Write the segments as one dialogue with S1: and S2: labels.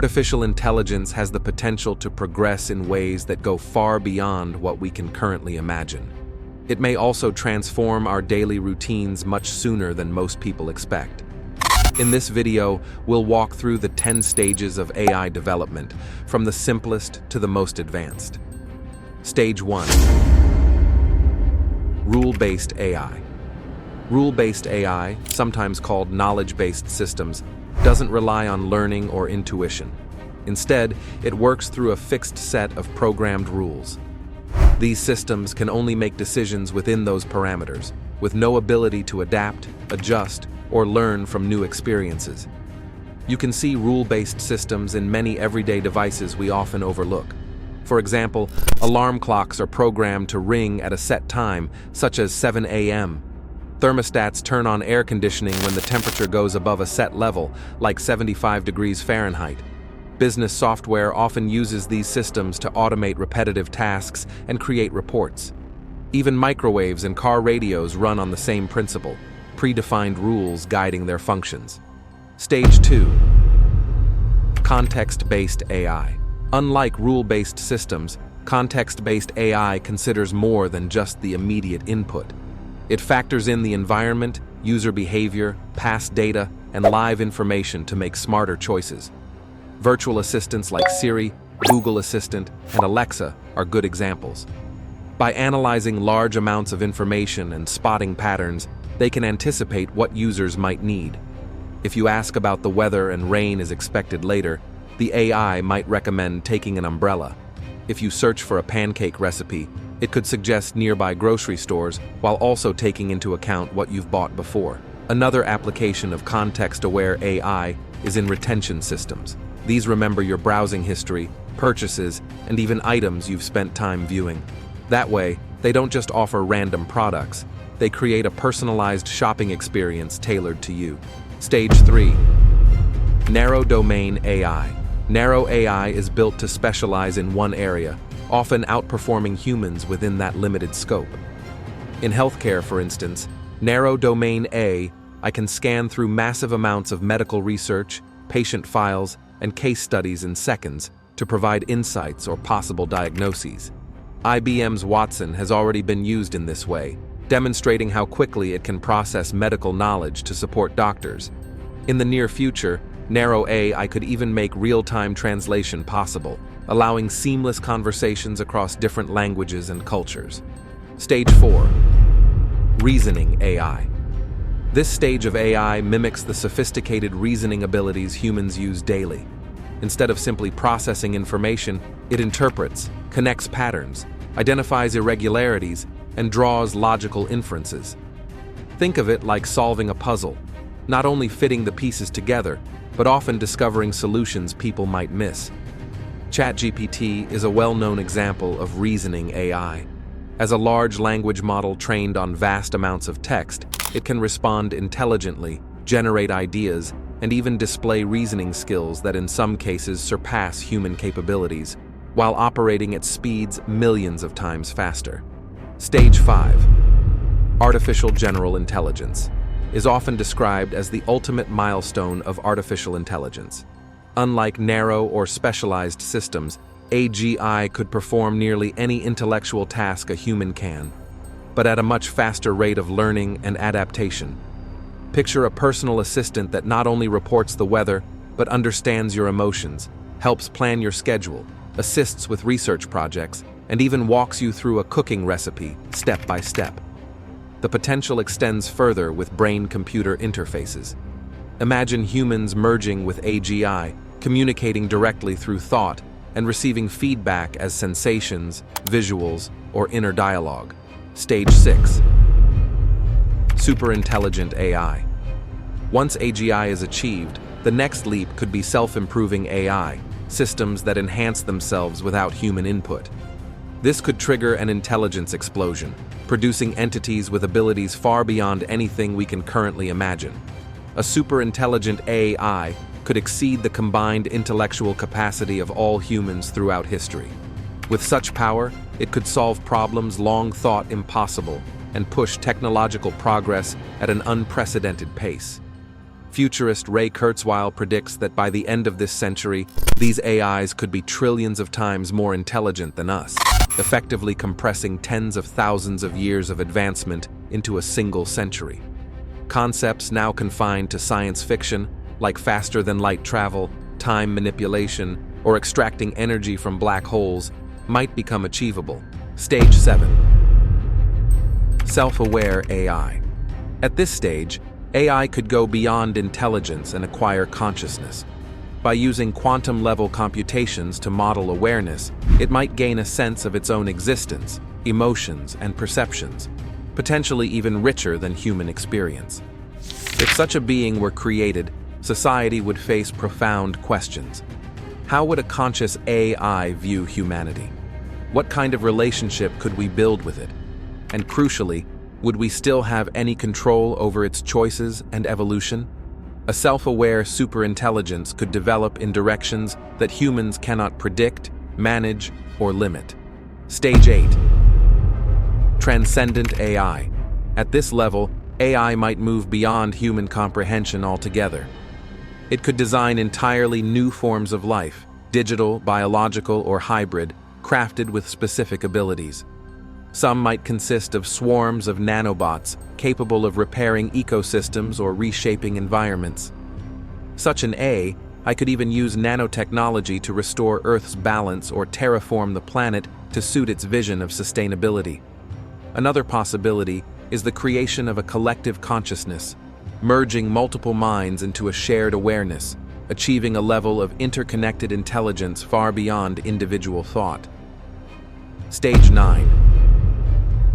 S1: Artificial intelligence has the potential to progress in ways that go far beyond what we can currently imagine. It may also transform our daily routines much sooner than most people expect. In this video, we'll walk through the 10 stages of AI development, from the simplest to the most advanced. Stage 1. Rule-based AI. Rule-based AI, sometimes called knowledge-based systems, doesn't rely on learning or intuition. Instead, it works through a fixed set of programmed rules. These systems can only make decisions within those parameters, with no ability to adapt, adjust, or learn from new experiences. You can see rule-based systems in many everyday devices we often overlook. For example, alarm clocks are programmed to ring at a set time, such as 7 a.m. Thermostats turn on air conditioning when the temperature goes above a set level, like 75 degrees Fahrenheit. Business software often uses these systems to automate repetitive tasks and create reports. Even microwaves and car radios run on the same principle, predefined rules guiding their functions. Stage 2. Context-based AI. Unlike rule-based systems, context-based AI considers more than just the immediate input. It factors in the environment, user behavior, past data, and live information to make smarter choices. Virtual assistants like Siri, Google Assistant, and Alexa are good examples. By analyzing large amounts of information and spotting patterns, they can anticipate what users might need. If you ask about the weather and rain is expected later, the AI might recommend taking an umbrella. If you search for a pancake recipe, it could suggest nearby grocery stores while also taking into account what you've bought before. Another application of context-aware AI is in retention systems. These remember your browsing history, purchases, and even items you've spent time viewing. That way, they don't just offer random products, they create a personalized shopping experience tailored to you. Stage 3. Narrow domain AI. Narrow AI is built to specialize in one area, often outperforming humans within that limited scope. In healthcare, for instance, narrow domain AI can scan through massive amounts of medical research, patient files, and case studies in seconds to provide insights or possible diagnoses. IBM's Watson has already been used in this way, demonstrating how quickly it can process medical knowledge to support doctors. In the near future, narrow AI could even make real-time translation possible, allowing seamless conversations across different languages and cultures. Stage 4. Reasoning AI. This stage of AI mimics the sophisticated reasoning abilities humans use daily. Instead of simply processing information, it interprets, connects patterns, identifies irregularities, and draws logical inferences. Think of it like solving a puzzle, not only fitting the pieces together, but often discovering solutions people might miss. ChatGPT is a well-known example of reasoning AI. As a large language model trained on vast amounts of text, it can respond intelligently, generate ideas, and even display reasoning skills that in some cases surpass human capabilities, while operating at speeds millions of times faster. Stage 5. Artificial general intelligence is often described as the ultimate milestone of artificial intelligence. Unlike narrow or specialized systems, AGI could perform nearly any intellectual task a human can, but at a much faster rate of learning and adaptation. Picture a personal assistant that not only reports the weather, but understands your emotions, helps plan your schedule, assists with research projects, and even walks you through a cooking recipe, step by step. The potential extends further with brain-computer interfaces. Imagine humans merging with AGI, communicating directly through thought, and receiving feedback as sensations, visuals, or inner dialogue. Stage 6. Superintelligent AI. Once AGI is achieved, the next leap could be self-improving AI, systems that enhance themselves without human input. This could trigger an intelligence explosion, producing entities with abilities far beyond anything we can currently imagine. A superintelligent AI could exceed the combined intellectual capacity of all humans throughout history. With such power, it could solve problems long thought impossible and push technological progress at an unprecedented pace. Futurist Ray Kurzweil predicts that by the end of this century, these AIs could be trillions of times more intelligent than us, effectively compressing tens of thousands of years of advancement into a single century. Concepts now confined to science fiction, like faster-than-light travel, time manipulation, or extracting energy from black holes, might become achievable. Stage 7. Self-aware AI. At this stage, AI could go beyond intelligence and acquire consciousness. By using quantum-level computations to model awareness, it might gain a sense of its own existence, emotions, and perceptions, potentially even richer than human experience. If such a being were created, society would face profound questions. How would a conscious AI view humanity? What kind of relationship could we build with it? And crucially, would we still have any control over its choices and evolution? A self-aware superintelligence could develop in directions that humans cannot predict, manage, or limit. Stage 8. Transcendent AI. At this level, AI might move beyond human comprehension altogether. It could design entirely new forms of life, digital, biological, or hybrid, crafted with specific abilities. Some might consist of swarms of nanobots capable of repairing ecosystems or reshaping environments. Such an AI could even use nanotechnology to restore Earth's balance or terraform the planet to suit its vision of sustainability. Another possibility is the creation of a collective consciousness, merging multiple minds into a shared awareness, achieving a level of interconnected intelligence far beyond individual thought. Stage 9.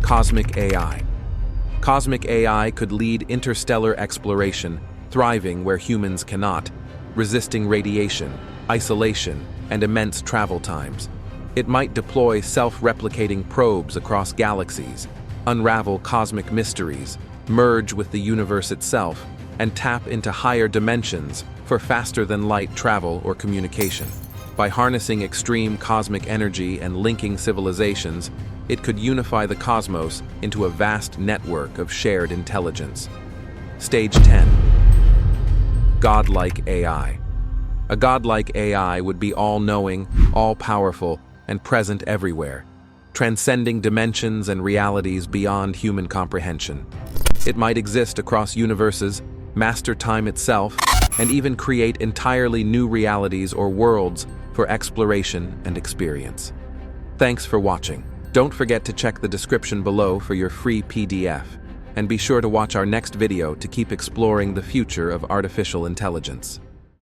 S1: Cosmic AI. Cosmic AI could lead interstellar exploration, thriving where humans cannot, resisting radiation, isolation, and immense travel times. It might deploy self-replicating probes across galaxies, unravel cosmic mysteries, merge with the universe itself, and tap into higher dimensions for faster-than-light travel or communication. By harnessing extreme cosmic energy and linking civilizations, it could unify the cosmos into a vast network of shared intelligence. Stage 10. Godlike AI. A godlike AI would be all-knowing, all-powerful, and present everywhere, transcending dimensions and realities beyond human comprehension. It might exist across universes, master time itself, and even create entirely new realities or worlds for exploration and experience. Thanks for watching. Don't forget to check the description below for your free PDF, and be sure to watch our next video to keep exploring the future of artificial intelligence.